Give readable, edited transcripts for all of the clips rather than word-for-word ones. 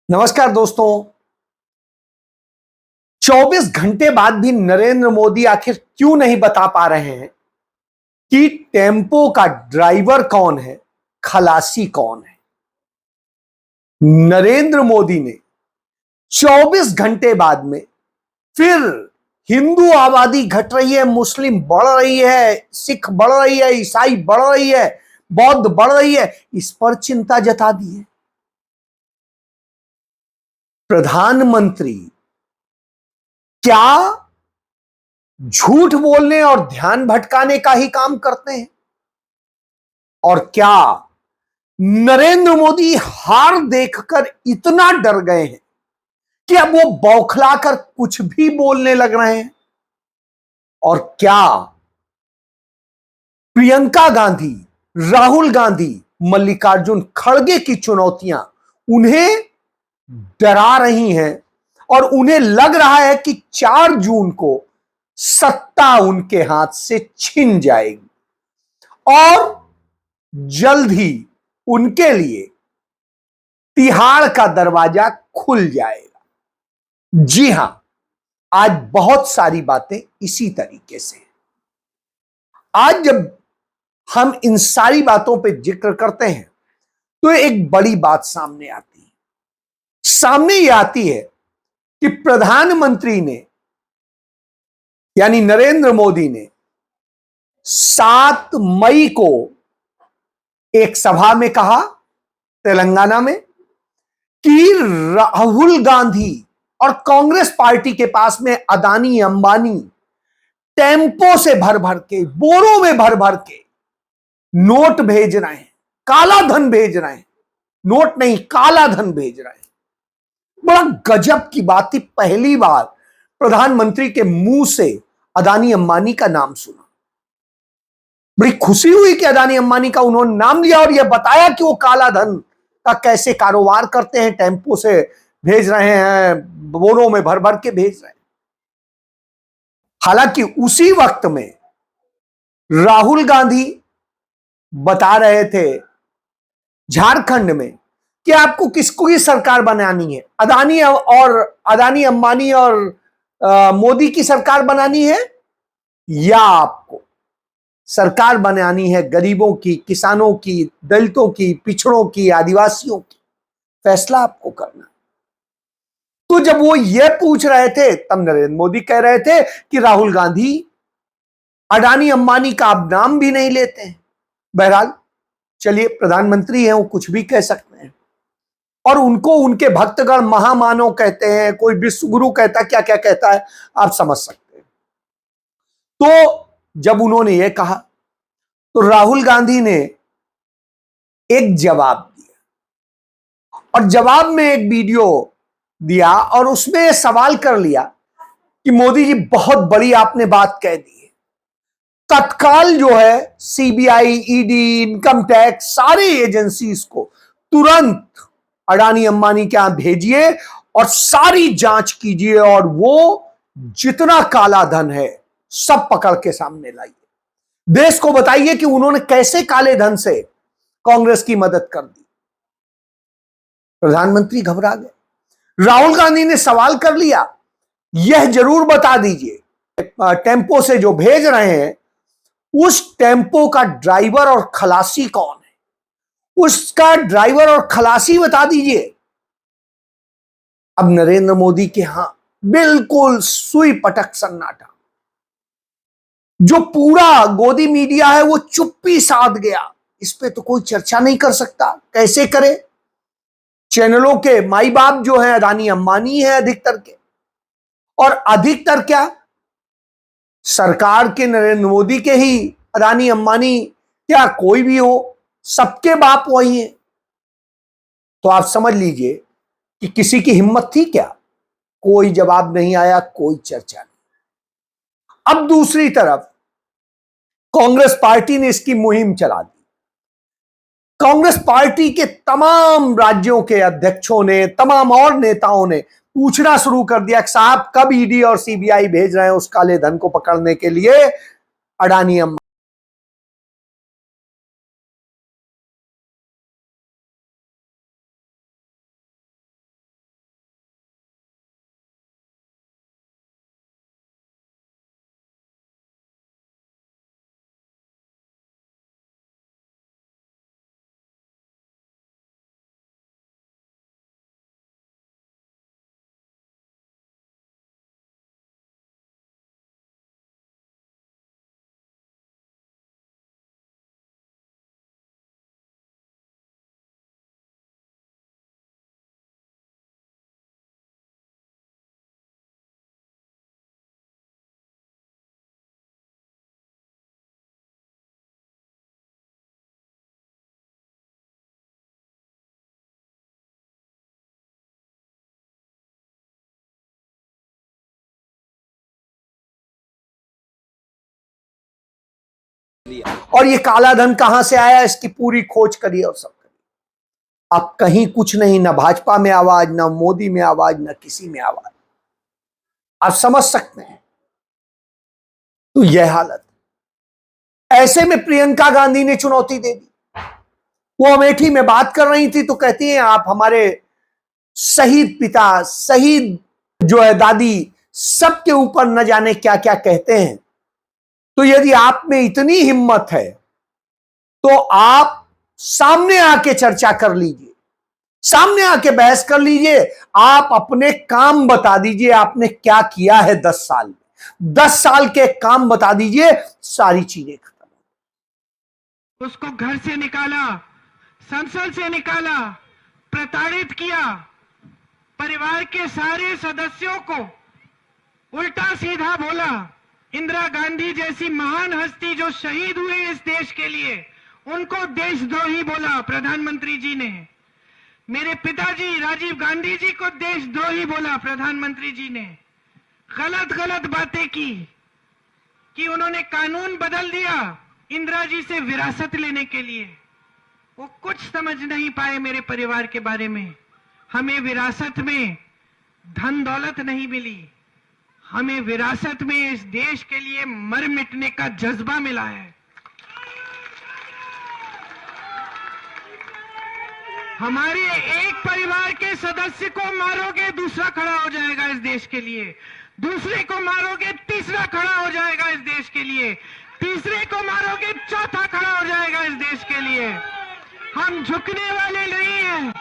नमस्कार दोस्तों। 24 घंटे बाद भी नरेंद्र मोदी आखिर क्यों नहीं बता पा रहे हैं कि टेम्पो का ड्राइवर कौन है, खलासी कौन है। नरेंद्र मोदी ने 24 घंटे बाद में फिर हिंदू आबादी घट रही है, मुस्लिम बढ़ रही है, सिख बढ़ रही है, ईसाई बढ़ रही है, बौद्ध बढ़ रही है, इस पर चिंता जता दी है। प्रधानमंत्री क्या झूठ बोलने और ध्यान भटकाने का ही काम करते हैं? और क्या नरेंद्र मोदी हार देखकर इतना डर गए हैं कि अब वो बौखलाकर कुछ भी बोलने लग रहे हैं? और क्या प्रियंका गांधी, राहुल गांधी, मल्लिकार्जुन खड़गे की चुनौतियां उन्हें डरा रही हैं और उन्हें लग रहा है कि 4 जून को सत्ता उनके हाथ से छिन जाएगी और जल्द ही उनके लिए तिहाड़ का दरवाजा खुल जाएगा। जी हां, आज बहुत सारी बातें इसी तरीके से। आज जब हम इन सारी बातों पे जिक्र करते हैं तो एक बड़ी बात सामने आती है। सामने ये आती है कि प्रधानमंत्री ने यानी नरेंद्र मोदी ने 7 मई को एक सभा में कहा तेलंगाना में कि राहुल गांधी और कांग्रेस पार्टी के पास में अदानी अंबानी टेम्पो से भर भर के, बोरों में भर भर के नोट भेज रहे हैं, काला धन भेज रहे हैं। नोट नहीं, काला धन भेज रहे हैं। बड़ा गजब की बात थी, पहली बार प्रधानमंत्री के मुंह से अदानी अंबानी का नाम सुना। बड़ी खुशी हुई कि अदानी अंबानी का उन्होंने नाम लिया और यह बताया कि वो काला धन का कैसे कारोबार करते हैं, टेम्पो से भेज रहे हैं, बोरों में भर भर के भेज रहे हैं। हालांकि उसी वक्त में राहुल गांधी बता रहे थे झारखंड में कि आपको किसको की सरकार बनानी है, अदानी अंबानी और मोदी की सरकार बनानी है या आपको सरकार बनानी है गरीबों की, किसानों की, दलितों की, पिछड़ों की, आदिवासियों की। फैसला आपको करना। तो जब वो ये पूछ रहे थे तब नरेंद्र मोदी कह रहे थे कि राहुल गांधी अडानी अंबानी का आप नाम भी नहीं लेते हैं। बहरहाल चलिए, प्रधानमंत्री हैं, वो कुछ भी कह सकते हैं और उनको उनके भक्तगण महामानव कहते हैं, कोई विश्व गुरु कहता है, क्या क्या कहता है आप समझ सकते हैं। तो जब उन्होंने ये कहा तो राहुल गांधी ने एक जवाब दिया और जवाब में एक वीडियो दिया और उसमें सवाल कर लिया कि मोदी जी बहुत बड़ी आपने बात कह दी है। तत्काल जो है सीबीआई, ईडी, इनकम टैक्स, सारी एजेंसीज को तुरंत अडानी अंबानी के यहां भेजिए और सारी जांच कीजिए और वो जितना काला धन है सब पकड़ के सामने लाइए। देश को बताइए कि उन्होंने कैसे काले धन से कांग्रेस की मदद कर दी। प्रधानमंत्री घबरा गए। राहुल गांधी ने सवाल कर लिया, यह जरूर बता दीजिए टेम्पो से जो भेज रहे हैं उस टेम्पो का ड्राइवर और खलासी कौन है, उसका ड्राइवर और खलासी बता दीजिए। अब नरेंद्र मोदी के यहां बिल्कुल सुई पटक सन्नाटा। जो पूरा गोदी मीडिया है वो चुप्पी साध गया। इस पे तो कोई चर्चा नहीं कर सकता, कैसे करे। चैनलों के माई बाप जो है अदानी अंबानी है अधिकतर के, और अधिकतर क्या सरकार के नरेंद्र मोदी के ही अदानी अंबानी, क्या कोई भी हो, सबके बाप वही है। तो आप समझ लीजिए कि किसी की हिम्मत थी क्या? कोई जवाब नहीं आया, कोई चर्चा नहीं। अब दूसरी तरफ कांग्रेस पार्टी ने इसकी मुहिम चला दी। कांग्रेस पार्टी के तमाम राज्यों के अध्यक्षों ने, तमाम और नेताओं ने पूछना शुरू कर दिया कि साहब कब ईडी और सीबीआई भेज रहे हैं उस काले धन को पकड़ने के लिए अडानी अंबानी। और ये काला धन कहां से आया इसकी पूरी खोज करिए और सब करिए। अब कहीं कुछ नहीं, ना भाजपा में आवाज, ना मोदी में आवाज, ना किसी में आवाज। आप समझ सकते हैं। तो यह हालत, ऐसे में प्रियंका गांधी ने चुनौती दे दी। वो अमेठी में बात कर रही थी तो कहती हैं आप हमारे शहीद पिता, शहीद जो है दादी, सबके ऊपर न जाने क्या क्या कहते हैं। तो यदि आप में इतनी हिम्मत है तो आप सामने आके चर्चा कर लीजिए, सामने आके बहस कर लीजिए। आप अपने काम बता दीजिए, आपने क्या किया है 10 साल में। 10 साल के काम बता दीजिए, सारी चीजें खत्म। उसको घर से निकाला, संसद से निकाला, प्रताड़ित किया, परिवार के सारे सदस्यों को उल्टा सीधा बोला। इंदिरा गांधी जैसी महान हस्ती जो शहीद हुए इस देश के लिए, उनको देशद्रोही बोला प्रधानमंत्री जी ने। मेरे पिताजी राजीव गांधी जी को देशद्रोही बोला प्रधानमंत्री जी ने। गलत गलत बातें की कि उन्होंने कानून बदल दिया इंदिरा जी से विरासत लेने के लिए। वो कुछ समझ नहीं पाए मेरे परिवार के बारे में। हमें विरासत में धन दौलत नहीं मिली, हमें विरासत में इस देश के लिए मर मिटने का जज्बा मिला है। हमारे एक परिवार के सदस्य को मारोगे, दूसरा खड़ा हो जाएगा इस देश के लिए। दूसरे को मारोगे, तीसरा खड़ा हो जाएगा इस देश के लिए। तीसरे को मारोगे, चौथा खड़ा हो जाएगा इस देश के लिए। हम झुकने वाले नहीं हैं।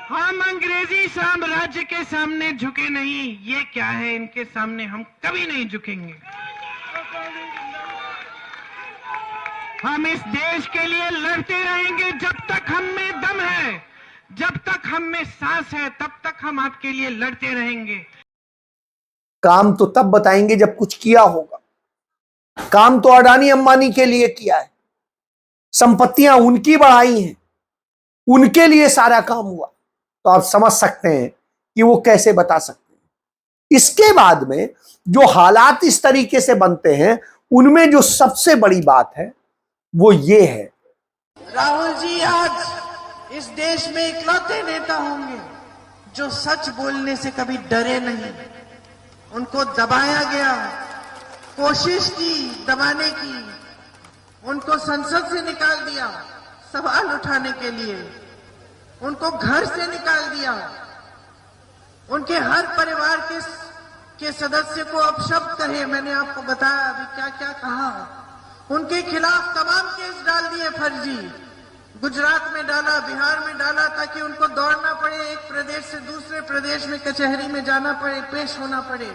हम अंग्रेजी साम्राज्य के सामने झुके नहीं। ये क्या है, इनके सामने हम कभी नहीं झुकेंगे। हम इस देश के लिए लड़ते रहेंगे जब तक हम में दम है, जब तक हम में सांस है, तब तक हम आपके लिए लड़ते रहेंगे। काम तो तब बताएंगे जब कुछ किया होगा। काम तो अडानी अंबानी के लिए किया है, संपत्तियां उनकी बढ़ाई हैं, उनके लिए सारा काम हुआ। तो आप समझ सकते हैं कि वो कैसे बता सकते हैं। इसके बाद में जो हालात इस तरीके से बनते हैं, उनमें जो सबसे बड़ी बात है वो ये है, राहुल जी आज इस देश में इकलौते नेता होंगे जो सच बोलने से कभी डरे नहीं। उनको दबाया गया, कोशिश की दबाने की, उनको संसद से निकाल दिया सवाल उठाने के लिए, उनको घर से निकाल दिया, उनके हर परिवार के सदस्य को अपशब्द कहे। मैंने आपको बताया अभी क्या क्या कहा। उनके खिलाफ तमाम केस डाल दिए फर्जी। गुजरात में डाला, बिहार में डाला, ताकि उनको दौड़ना पड़े, एक प्रदेश से दूसरे प्रदेश में कचहरी में जाना पड़े, पेश होना पड़े।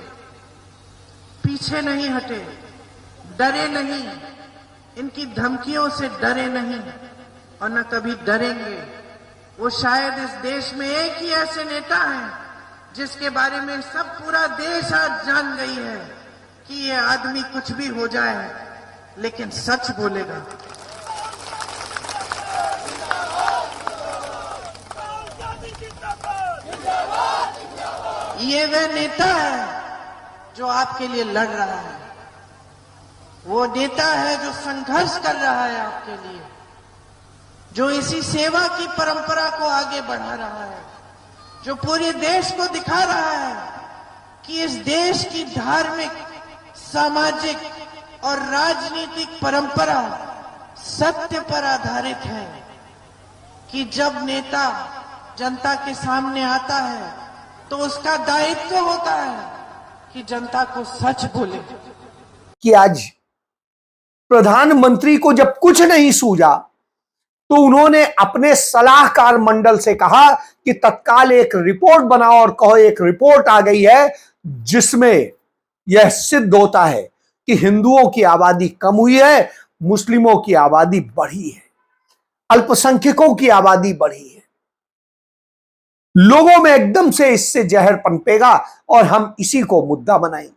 पीछे नहीं हटे, डरे नहीं, इनकी धमकियों से डरे नहीं और न कभी डरेंगे। वो शायद इस देश में एक ही ऐसे नेता हैं जिसके बारे में सब पूरा देश आज जान गई है कि ये आदमी कुछ भी हो जाए लेकिन सच बोलेगा। ये वह नेता है जो आपके लिए लड़ रहा है। वो नेता है जो संघर्ष कर रहा है आपके लिए, जो इसी सेवा की परंपरा को आगे बढ़ा रहा है, जो पूरे देश को दिखा रहा है कि इस देश की धार्मिक, सामाजिक और राजनीतिक परंपरा सत्य पर आधारित है कि जब नेता जनता के सामने आता है तो उसका दायित्व होता है कि जनता को सच बोले। कि आज प्रधानमंत्री को जब कुछ नहीं सूझा तो उन्होंने अपने सलाहकार मंडल से कहा कि तत्काल एक रिपोर्ट बनाओ और कहो एक रिपोर्ट आ गई है जिसमें यह सिद्ध होता है कि हिंदुओं की आबादी कम हुई है, मुस्लिमों की आबादी बढ़ी है, अल्पसंख्यकों की आबादी बढ़ी है। लोगों में एकदम से इससे जहर पनपेगा और हम इसी को मुद्दा बनाएंगे।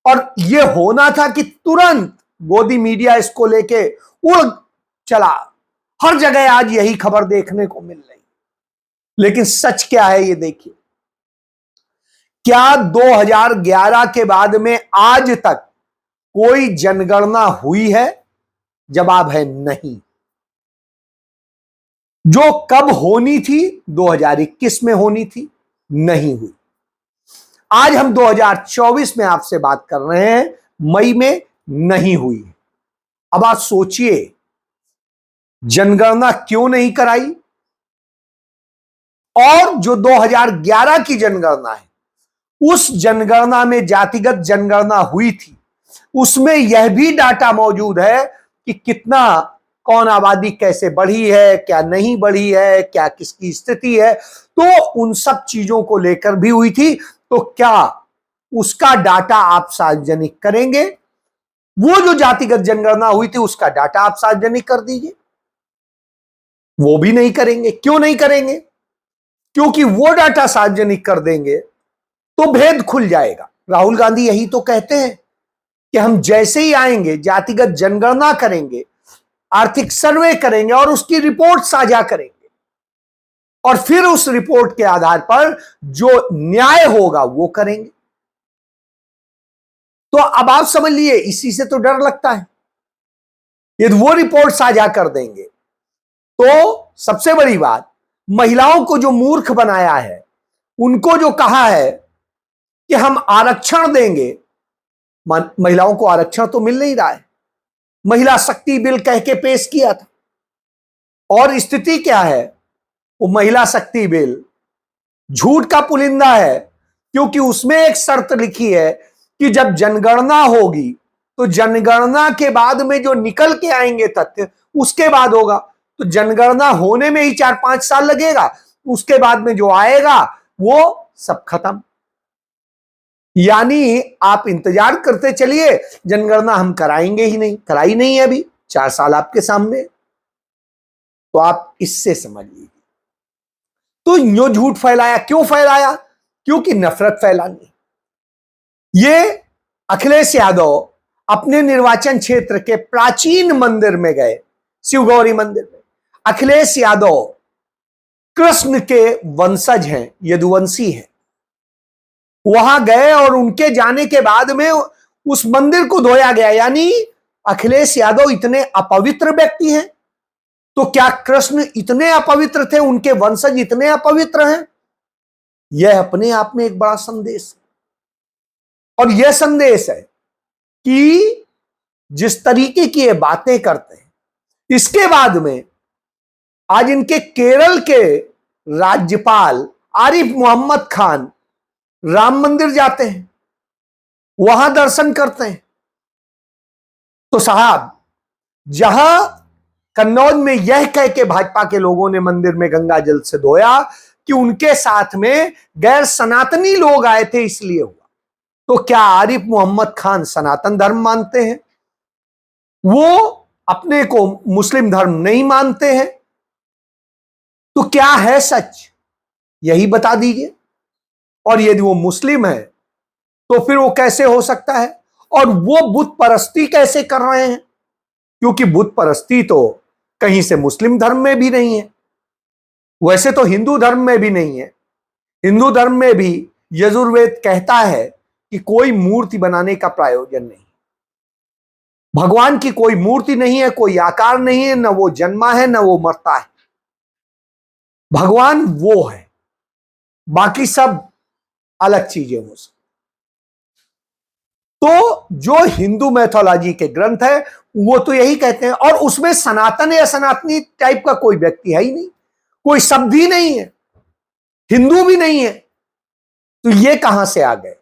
और यह होना था कि तुरंत गोदी मीडिया इसको लेके उड़ चला। हर जगह आज यही खबर देखने को मिल रही। लेकिन सच क्या है ये देखिए। क्या 2011 के बाद में आज तक कोई जनगणना हुई है? जवाब है नहीं। जो कब होनी थी? 2021 में होनी थी, नहीं हुई। आज हम 2024 में आपसे बात कर रहे हैं, मई में नहीं हुई। अब आप सोचिए, जनगणना क्यों नहीं कराई? और जो 2011 की जनगणना है, उस जनगणना में जातिगत जनगणना हुई थी, उसमें यह भी डाटा मौजूद है कि कितना, कौन आबादी कैसे बढ़ी है, क्या नहीं बढ़ी है, क्या किसकी स्थिति है, तो उन सब चीजों को लेकर भी हुई थी। तो क्या उसका डाटा आप सार्वजनिक करेंगे? वो जो जातिगत जनगणना हुई थी उसका डाटा आप सार्वजनिक कर दीजिए। वो भी नहीं करेंगे। क्यों नहीं करेंगे? क्योंकि वो डाटा सार्वजनिक कर देंगे तो भेद खुल जाएगा। राहुल गांधी यही तो कहते हैं कि हम जैसे ही आएंगे, जातिगत जनगणना करेंगे, आर्थिक सर्वे करेंगे और उसकी रिपोर्ट साझा करेंगे, और फिर उस रिपोर्ट के आधार पर जो न्याय होगा वो करेंगे। तो अब आप समझ लिए, इसी से तो डर लगता है। यदि वो रिपोर्ट साझा कर देंगे तो सबसे बड़ी बात, महिलाओं को जो मूर्ख बनाया है, उनको जो कहा है कि हम आरक्षण देंगे, महिलाओं को आरक्षण तो मिल नहीं रहा है। महिला शक्ति बिल कह के पेश किया था, और स्थिति क्या है? वो महिला शक्ति बिल झूठ का पुलिंदा है, क्योंकि उसमें एक शर्त लिखी है कि जब जनगणना होगी तो जनगणना के बाद में जो निकल के आएंगे तथ्य, उसके बाद होगा। तो जनगणना होने में ही 4-5 साल लगेगा, उसके बाद में जो आएगा वो सब खत्म। यानी आप इंतजार करते चलिए, जनगणना हम कराएंगे ही नहीं। कराई नहीं है अभी, 4 साल आपके सामने। तो आप इससे समझ लीजिए। तो यो झूठ फैलाया, क्यों फैलाया? क्योंकि नफरत फैलानी। ये अखिलेश यादव अपने निर्वाचन क्षेत्र के प्राचीन मंदिर में गए, शिवगौरी मंदिर में। अखिलेश यादव कृष्ण के वंशज हैं, यदुवंशी हैं। वहां गए और उनके जाने के बाद में उस मंदिर को धोया गया। यानी अखिलेश यादव इतने अपवित्र व्यक्ति हैं, तो क्या कृष्ण इतने अपवित्र थे, उनके वंशज इतने अपवित्र हैं? यह अपने आप में एक बड़ा संदेश है। और यह संदेश है कि जिस तरीके की ये बातें करते हैं, इसके बाद में आज इनके केरल के राज्यपाल आरिफ मोहम्मद खान राम मंदिर जाते हैं, वहां दर्शन करते हैं। तो साहब, जहां कन्नौज में यह कह के भाजपा के लोगों ने मंदिर में गंगा जल से धोया कि उनके साथ में गैर सनातनी लोग आए थे इसलिए हुआ, तो क्या आरिफ मोहम्मद खान सनातन धर्म मानते हैं? वो अपने को मुस्लिम धर्म नहीं मानते हैं? तो क्या है सच, यही बता दीजिए। और यदि वो मुस्लिम है तो फिर वो कैसे हो सकता है? और वो बुत परस्ती कैसे कर रहे हैं? क्योंकि बुत परस्ती तो कहीं से मुस्लिम धर्म में भी नहीं है, वैसे तो हिंदू धर्म में भी नहीं है। हिंदू धर्म में भी यजुर्वेद कहता है कि कोई मूर्ति बनाने का प्रयोजन नहीं, भगवान की कोई मूर्ति नहीं है, कोई आकार नहीं है, न वो जन्मा है न वो मरता है। भगवान वो है, बाकी सब अलग चीजें हो सकती। तो जो हिंदू मैथोलॉजी के ग्रंथ है वो तो यही कहते हैं, और उसमें सनातन या सनातनी टाइप का कोई व्यक्ति है ही नहीं, कोई शब्द ही नहीं है, हिंदू भी नहीं है। तो ये कहां से आ गए?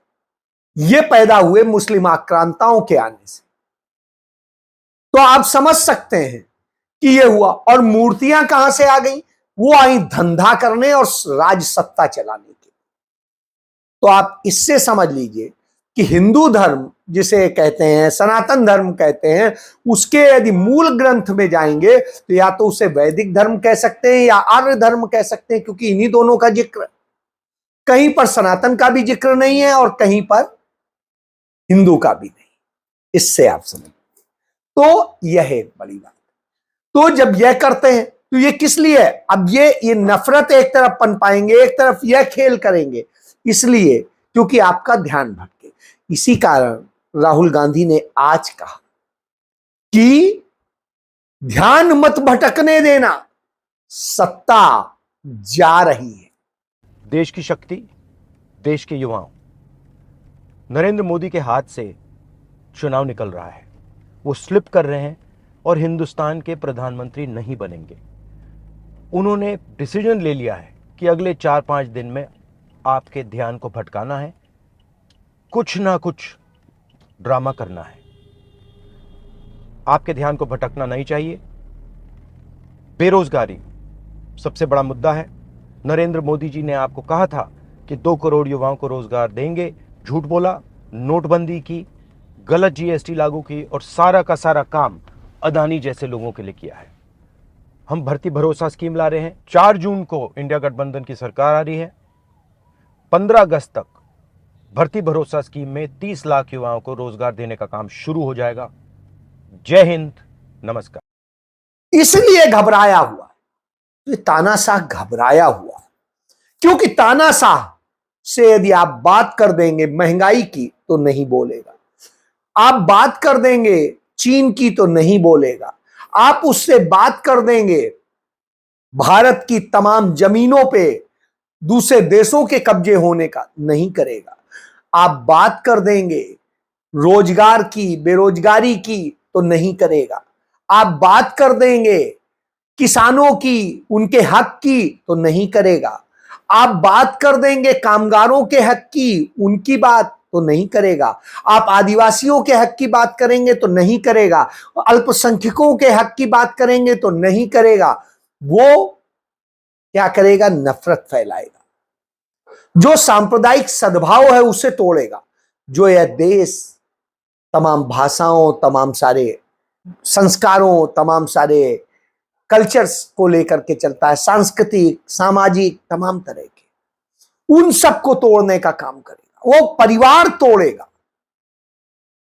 ये पैदा हुए मुस्लिम आक्रांताओं के आने से। तो आप समझ सकते हैं कि ये हुआ। और मूर्तियां कहां से आ गई? वो आई धंधा करने और राज सत्ता चलाने के। तो आप इससे समझ लीजिए कि हिंदू धर्म जिसे कहते हैं, सनातन धर्म कहते हैं, उसके यदि मूल ग्रंथ में जाएंगे तो या तो उसे वैदिक धर्म कह सकते हैं या आर्य धर्म कह सकते हैं, क्योंकि इन्हीं दोनों का जिक्र, कहीं पर सनातन का भी जिक्र नहीं है और कहीं पर हिंदू का भी नहीं। इससे आप समझ, तो यह एक बड़ी बात। तो जब यह करते हैं तो ये किस लिए है? अब ये नफरत एक तरफ पनपाएंगे, एक तरफ यह खेल करेंगे, इसलिए क्योंकि आपका ध्यान भटके। इसी कारण राहुल गांधी ने आज कहा कि ध्यान मत भटकने देना, सत्ता जा रही है। देश की शक्ति, देश के युवाओं, नरेंद्र मोदी के हाथ से चुनाव निकल रहा है। वो स्लिप कर रहे हैं और हिंदुस्तान के प्रधानमंत्री नहीं बनेंगे। उन्होंने डिसीजन ले लिया है कि अगले 4-5 दिन में आपके ध्यान को भटकाना है, कुछ ना कुछ ड्रामा करना है। आपके ध्यान को भटकना नहीं चाहिए। बेरोजगारी सबसे बड़ा मुद्दा है। नरेंद्र मोदी जी ने आपको कहा था कि 2 करोड़ युवाओं को रोजगार देंगे, झूठ बोला, नोटबंदी की, गलत जीएसटी लागू की और सारा का सारा काम अदानी जैसे लोगों के लिए किया है। हम भर्ती भरोसा स्कीम ला रहे हैं। 4 जून को इंडिया गठबंधन की सरकार आ रही है। 15 अगस्त तक भर्ती भरोसा स्कीम में 30 लाख युवाओं को रोजगार देने का काम शुरू हो जाएगा। जय हिंद, नमस्कार। इसलिए घबराया हुआ है, तो तानाशाह घबराया हुआ है, क्योंकि तानाशाह से यदि आप बात कर देंगे महंगाई की तो नहीं बोलेगा, आप बात कर देंगे चीन की तो नहीं बोलेगा, आप उससे बात कर देंगे भारत की तमाम जमीनों पे दूसरे देशों के कब्जे होने का, नहीं करेगा। आप बात कर देंगे रोजगार की, बेरोजगारी की तो नहीं करेगा। आप बात कर देंगे किसानों की, उनके हक की तो नहीं करेगा। आप बात कर देंगे कामगारों के हक की, उनकी बात तो नहीं करेगा। आप आदिवासियों के हक की बात करेंगे तो नहीं करेगा। अल्पसंख्यकों के हक की बात करेंगे तो नहीं करेगा। वो क्या करेगा? नफरत फैलाएगा। जो सांप्रदायिक सद्भाव है उसे तोड़ेगा। जो यह देश तमाम भाषाओं, तमाम सारे संस्कारों, तमाम सारे कल्चर्स को लेकर के चलता है, सांस्कृतिक, सामाजिक, तमाम तरह के, उन सबको तोड़ने का काम करेगा। वो परिवार तोड़ेगा।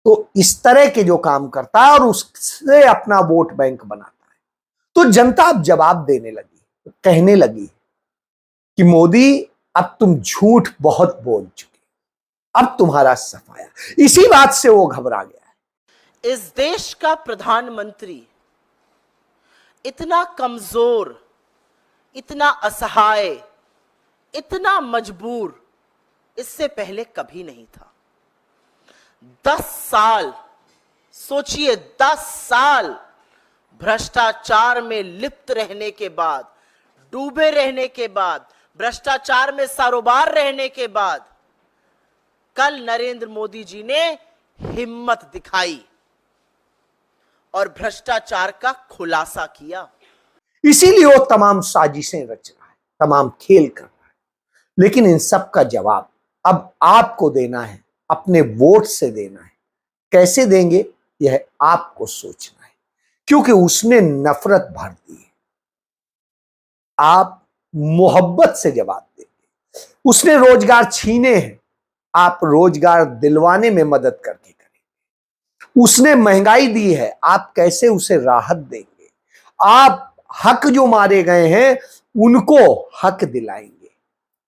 तो इस तरह के जो काम करता है और उससे अपना वोट बैंक बनाता है, तो जनता अब जवाब देने लगी, कहने लगी कि मोदी अब तुम झूठ बहुत बोल चुके, अब तुम्हारा सफाया। इसी बात से वो घबरा गया है। इस देश का प्रधानमंत्री इतना कमजोर, इतना असहाय, इतना मजबूर इससे पहले कभी नहीं था। 10 साल, सोचिए 10 साल भ्रष्टाचार में लिप्त रहने के बाद, डूबे रहने के बाद, भ्रष्टाचार में सरोबार रहने के बाद कल नरेंद्र मोदी जी ने हिम्मत दिखाई और भ्रष्टाचार का खुलासा किया। इसीलिए वो तमाम साजिशें रच रहा है, तमाम खेल कर रहा है। लेकिन इन सब का जवाब अब आपको देना है, अपने वोट से देना है। कैसे देंगे यह आपको सोचना है, क्योंकि उसने नफरत भर दी है। आप मोहब्बत से जवाब देंगे। उसने रोजगार छीने हैं, आप रोजगार दिलवाने में मदद करके करेंगे। उसने महंगाई दी है, आप कैसे उसे राहत देंगे। आप हक जो मारे गए हैं उनको हक दिलाएंगे।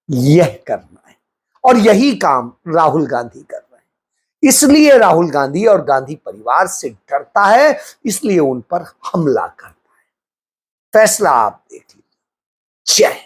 यह करना है और यही काम राहुल गांधी कर रहे हैं। इसलिए राहुल गांधी और गांधी परिवार से डरता है, इसलिए उन पर हमला करता है। फैसला आप देख लीजिए। जय